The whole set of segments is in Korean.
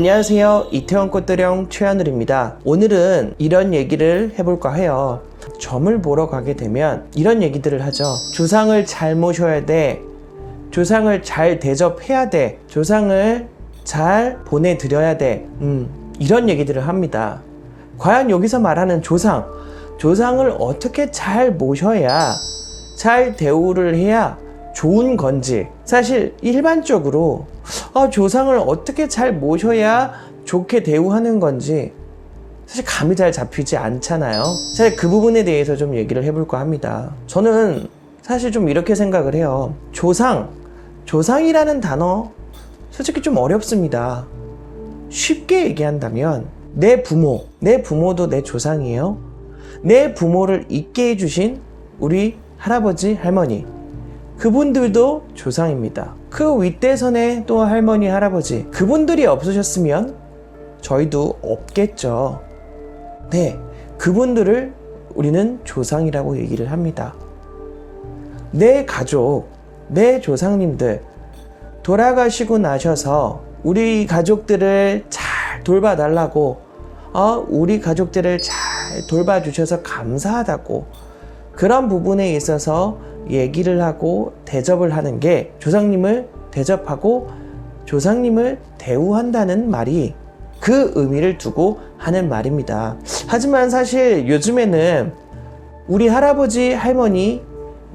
안녕하세요. 이태원 꽃도령 최하늘입니다. 오늘은 이런 얘기를 해볼까 해요. 점을 보러 가게 되면 이런 얘기들을 하죠. 조상을 잘 모셔야 돼. 조상을 잘 대접해야 돼. 조상을 잘 보내드려야 돼. 이런 얘기들을 합니다. 과연 여기서 말하는 조상을 어떻게 잘 모셔야, 잘 대우를 해야 좋은 건지, 사실 일반적으로 조상을 어떻게 잘 모셔야 좋게 대우하는 건지 사실 감이 잘 잡히지 않잖아요. 사실 그 부분에 대해서 좀 얘기를 해볼까 합니다. 저는 사실 좀 이렇게 생각을 해요. 조상이라는 단어 솔직히 좀 어렵습니다. 쉽게 얘기한다면 내 부모도 내 조상이에요. 내 부모를 있게 해주신 우리 할아버지, 할머니, 그분들도 조상입니다. 그 윗대선에 또 할머니, 할아버지, 그분들이 없으셨으면 저희도 없겠죠. 네, 그분들을 우리는 조상이라고 얘기를 합니다. 내 가족, 내 조상님들 돌아가시고 나셔서 우리 가족들을 잘 돌봐달라고, 우리 가족들을 잘 돌봐주셔서 감사하다고, 그런 부분에 있어서 얘기를 하고 대접을 하는 게, 조상님을 대접하고 조상님을 대우한다는 말이 그 의미를 두고 하는 말입니다. 하지만 사실 요즘에는 우리 할아버지, 할머니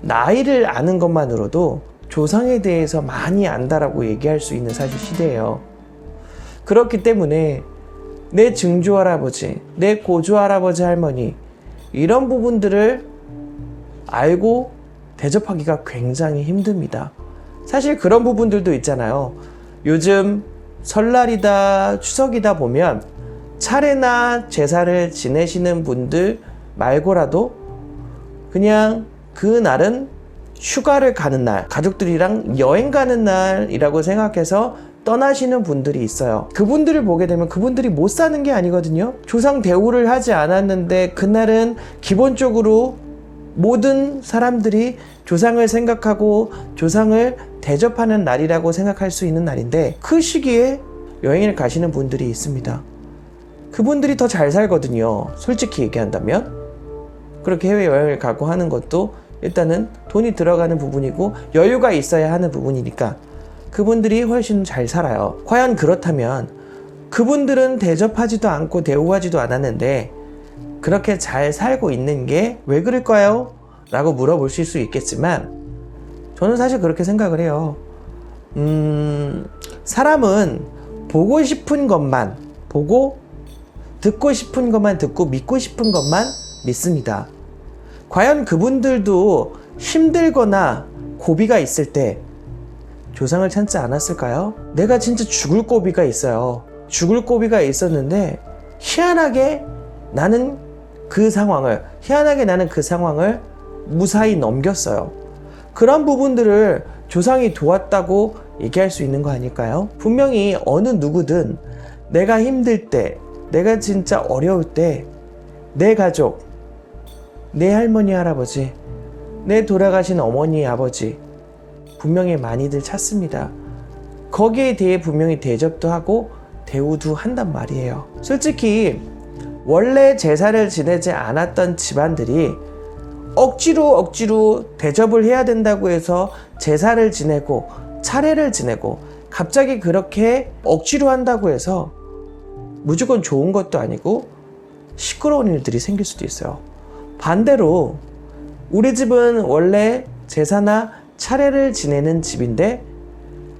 나이를 아는 것만으로도 조상에 대해서 많이 안다라고 얘기할 수 있는 사실 시대예요. 그렇기 때문에 내 증조할아버지, 내 고조할아버지, 할머니, 이런 부분들을 알고 대접하기가 굉장히 힘듭니다. 사실 그런 부분들도 있잖아요. 요즘 설날이다, 추석이다 보면 차례나 제사를 지내시는 분들 말고라도 그냥 그 날은 휴가를 가는 날, 가족들이랑 여행 가는 날이라고 생각해서 떠나시는 분들이 있어요. 그분들을 보게 되면 그분들이 못 사는 게 아니거든요. 조상 대우를 하지 않았는데 그날은 기본적으로 모든 사람들이 조상을 생각하고 조상을 대접하는 날이라고 생각할 수 있는 날인데, 그 시기에 여행을 가시는 분들이 있습니다. 그분들이 더 잘 살거든요. 솔직히 얘기한다면. 그렇게 해외여행을 가고 하는 것도 일단은 돈이 들어가는 부분이고 여유가 있어야 하는 부분이니까 그분들이 훨씬 잘 살아요. 과연 그렇다면 그분들은 대접하지도 않고 대우하지도 않았는데 그렇게 잘 살고 있는 게 왜 그럴까요? 라고 물어보실 수 있겠지만, 저는 사실 그렇게 생각을 해요. 사람은 보고 싶은 것만 보고, 듣고 싶은 것만 듣고, 믿고 싶은 것만 믿습니다. 과연 그분들도 힘들거나 고비가 있을 때 조상을 찾지 않았을까요? 내가 진짜 죽을 고비가 있어요. 죽을 고비가 있었는데 희한하게 나는 그 상황을 무사히 넘겼어요. 그런 부분들을 조상이 도왔다고 얘기할 수 있는 거 아닐까요? 분명히 어느 누구든 내가 힘들 때, 내가 진짜 어려울 때 내 가족, 내 할머니, 할아버지, 내 돌아가신 어머니, 아버지 분명히 많이들 찾습니다. 거기에 대해 분명히 대접도 하고 대우도 한단 말이에요. 솔직히 원래 제사를 지내지 않았던 집안들이 억지로 대접을 해야 된다고 해서 제사를 지내고 차례를 지내고 갑자기 그렇게 억지로 한다고 해서 무조건 좋은 것도 아니고 시끄러운 일들이 생길 수도 있어요. 반대로 우리 집은 원래 제사나 차례를 지내는 집인데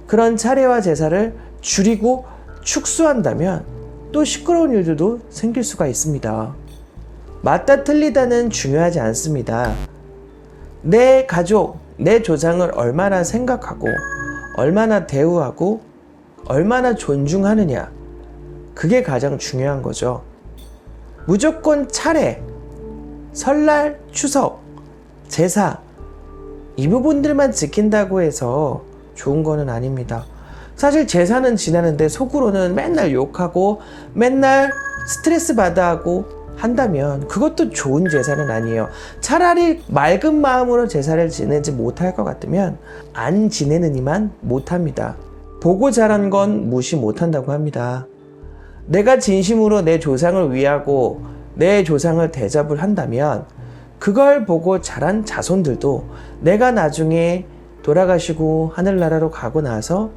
그런 차례와 제사를 줄이고 축소한다면 또 시끄러운 일들도 생길 수가 있습니다. 맞다 틀리다는 중요하지 않습니다. 내 가족, 내 조상을 얼마나 생각하고 얼마나 대우하고 얼마나 존중하느냐, 그게 가장 중요한 거죠. 무조건 차례, 설날, 추석, 제사, 이 부분들만 지킨다고 해서 좋은 거는 아닙니다. 사실 제사는 지내는데 속으로는 맨날 욕하고 맨날 스트레스 받아 하고 한다면 그것도 좋은 제사는 아니에요. 차라리 맑은 마음으로 제사를 지내지 못할 것 같으면 안 지내느니만 못합니다. 보고 자란 건 무시 못한다고 합니다. 내가 진심으로 내 조상을 위하고 내 조상을 대접을 한다면 그걸 보고 자란 자손들도 내가 나중에 돌아가시고 하늘나라로 가고 나서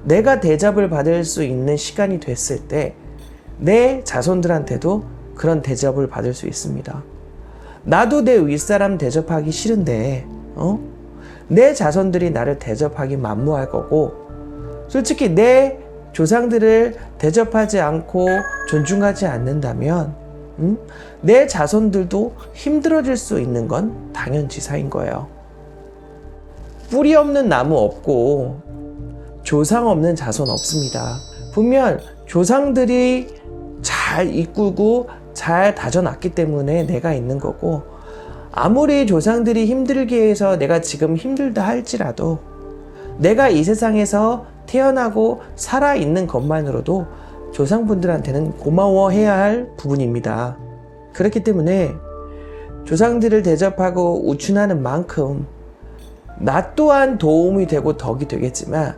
내가 대접을 받을 수 있는 시간이 됐을 때 내 자손들한테도 그런 대접을 받을 수 있습니다. 나도 내 윗사람 대접하기 싫은데 내 자손들이 나를 대접하기 만무할 거고, 솔직히 내 조상들을 대접하지 않고 존중하지 않는다면 내 자손들도 힘들어질 수 있는 건 당연지사인 거예요. 뿌리 없는 나무 없고 조상 없는 자손 없습니다. 보면 조상들이 잘 이끌고 잘 다져놨기 때문에 내가 있는 거고, 아무리 조상들이 힘들게 해서 내가 지금 힘들다 할지라도 내가 이 세상에서 태어나고 살아있는 것만으로도 조상분들한테는 고마워해야 할 부분입니다. 그렇기 때문에 조상들을 대접하고 우춘하는 만큼 나 또한 도움이 되고 덕이 되겠지만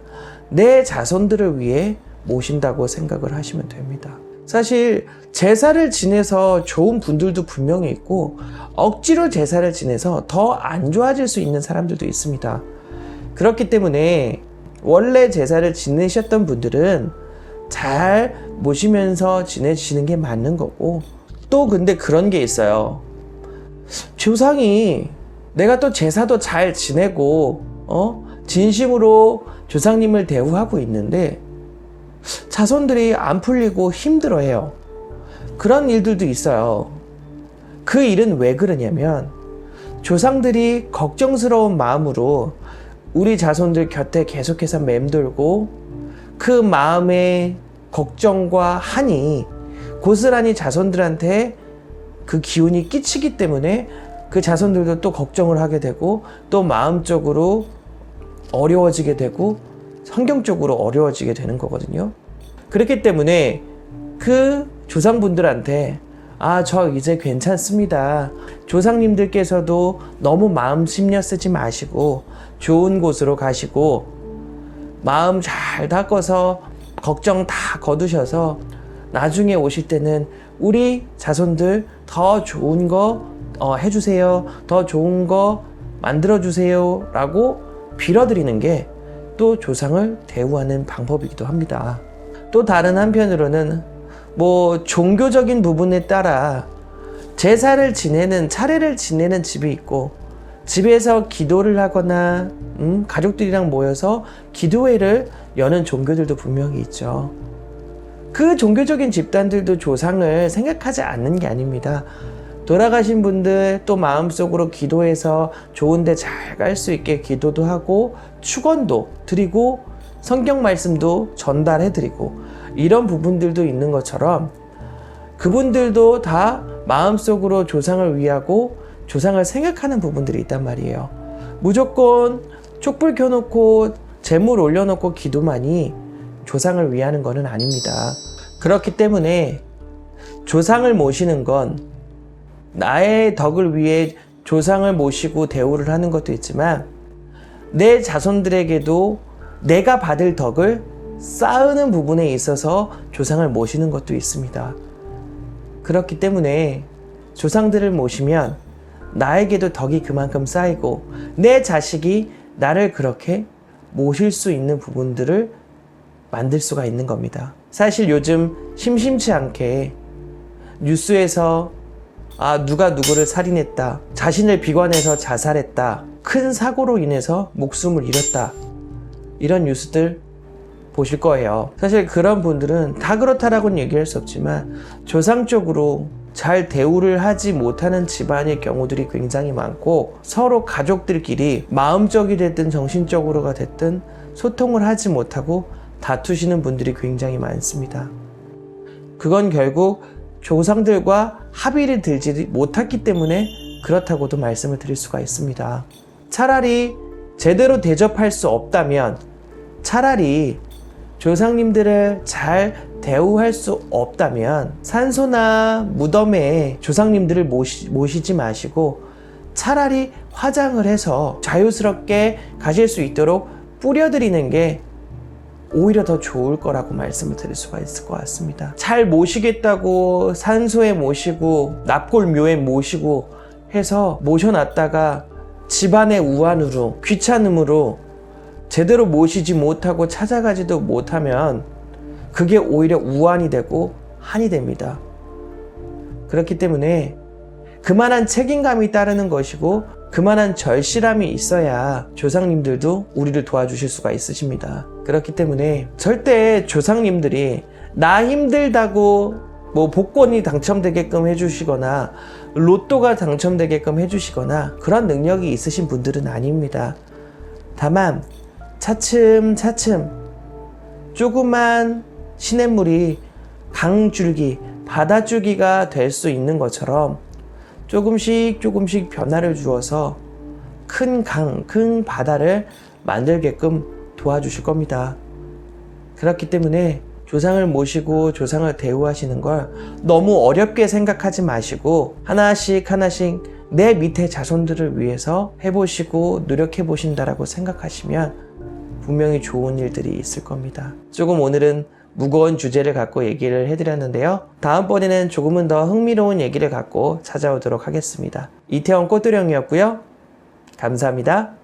내 자손들을 위해 모신다고 생각을 하시면 됩니다. 사실 제사를 지내서 좋은 분들도 분명히 있고 억지로 제사를 지내서 더 안 좋아질 수 있는 사람들도 있습니다. 그렇기 때문에 원래 제사를 지내셨던 분들은 잘 모시면서 지내시는 게 맞는 거고, 또 근데 그런 게 있어요. 조상이 내가 또 제사도 잘 지내고 진심으로 조상님을 대우하고 있는데 자손들이 안 풀리고 힘들어해요. 그런 일들도 있어요. 그 일은 왜 그러냐면 조상들이 걱정스러운 마음으로 우리 자손들 곁에 계속해서 맴돌고 그 마음의 걱정과 한이 고스란히 자손들한테 그 기운이 끼치기 때문에 그 자손들도 또 걱정을 하게 되고 또 마음적으로 어려워지게 되고 성경적으로 어려워지게 되는 거거든요. 그렇기 때문에 그 조상분들한테 저 이제 괜찮습니다. 조상님들께서도 너무 마음 심려 쓰지 마시고 좋은 곳으로 가시고 마음 잘 닦아서 걱정 다 거두셔서 나중에 오실 때는 우리 자손들 더 좋은 거 해주세요. 더 좋은 거 만들어주세요. 라고 빌어드리는 게 또 조상을 대우하는 방법이기도 합니다. 또 다른 한편으로는 종교적인 부분에 따라 제사를 지내는, 차례를 지내는 집이 있고 집에서 기도를 하거나 가족들이랑 모여서 기도회를 여는 종교들도 분명히 있죠. 그 종교적인 집단들도 조상을 생각하지 않는 게 아닙니다. 돌아가신 분들 또 마음속으로 기도해서 좋은 데 잘 갈 수 있게 기도도 하고 축원도 드리고 성경 말씀도 전달해 드리고 이런 부분들도 있는 것처럼 그분들도 다 마음속으로 조상을 위하고 조상을 생각하는 부분들이 있단 말이에요. 무조건 촛불 켜놓고 재물 올려놓고 기도만이 조상을 위하는 것은 아닙니다. 그렇기 때문에 조상을 모시는 건 나의 덕을 위해 조상을 모시고 대우를 하는 것도 있지만 내 자손들에게도 내가 받을 덕을 쌓는 부분에 있어서 조상을 모시는 것도 있습니다. 그렇기 때문에 조상들을 모시면 나에게도 덕이 그만큼 쌓이고 내 자식이 나를 그렇게 모실 수 있는 부분들을 만들 수가 있는 겁니다. 사실 요즘 심심치 않게 뉴스에서 누가 누구를 살인했다, 자신을 비관해서 자살했다, 큰 사고로 인해서 목숨을 잃었다, 이런 뉴스들 보실 거예요. 사실 그런 분들은 다 그렇다라고는 얘기할 수 없지만 조상적으로 잘 대우를 하지 못하는 집안의 경우들이 굉장히 많고 서로 가족들끼리 마음적이 됐든 정신적으로가 됐든 소통을 하지 못하고 다투시는 분들이 굉장히 많습니다. 그건 결국 조상들과 합의를 들지 못했기 때문에 그렇다고도 말씀을 드릴 수가 있습니다. 차라리 제대로 대접할 수 없다면 차라리 조상님들을 잘 대우할 수 없다면 산소나 무덤에 조상님들을 모시지 마시고 차라리 화장을 해서 자유스럽게 가실 수 있도록 뿌려드리는 게 오히려 더 좋을 거라고 말씀을 드릴 수가 있을 것 같습니다. 잘 모시겠다고 산소에 모시고 납골묘에 모시고 해서 모셔놨다가 집안의 우환으로 귀찮음으로 제대로 모시지 못하고 찾아가지도 못하면 그게 오히려 우환이 되고 한이 됩니다. 그렇기 때문에 그만한 책임감이 따르는 것이고 그만한 절실함이 있어야 조상님들도 우리를 도와주실 수가 있으십니다. 그렇기 때문에 절대 조상님들이 나 힘들다고 뭐 복권이 당첨되게끔 해주시거나 로또가 당첨되게끔 해주시거나 그런 능력이 있으신 분들은 아닙니다. 다만 차츰차츰 조그만 시냇물이 강줄기, 바다줄기가 될 수 있는 것처럼 조금씩 변화를 주어서 큰 강, 큰 바다를 만들게끔 도와주실 겁니다. 그렇기 때문에 조상을 모시고 조상을 대우하시는 걸 너무 어렵게 생각하지 마시고 하나씩 내 밑에 자손들을 위해서 해보시고 노력해 보신다라고 생각하시면 분명히 좋은 일들이 있을 겁니다. 조금 오늘은 무거운 주제를 갖고 얘기를 해드렸는데요. 다음번에는 조금은 더 흥미로운 얘기를 갖고 찾아오도록 하겠습니다. 이태원 꽃도령이었고요. 감사합니다.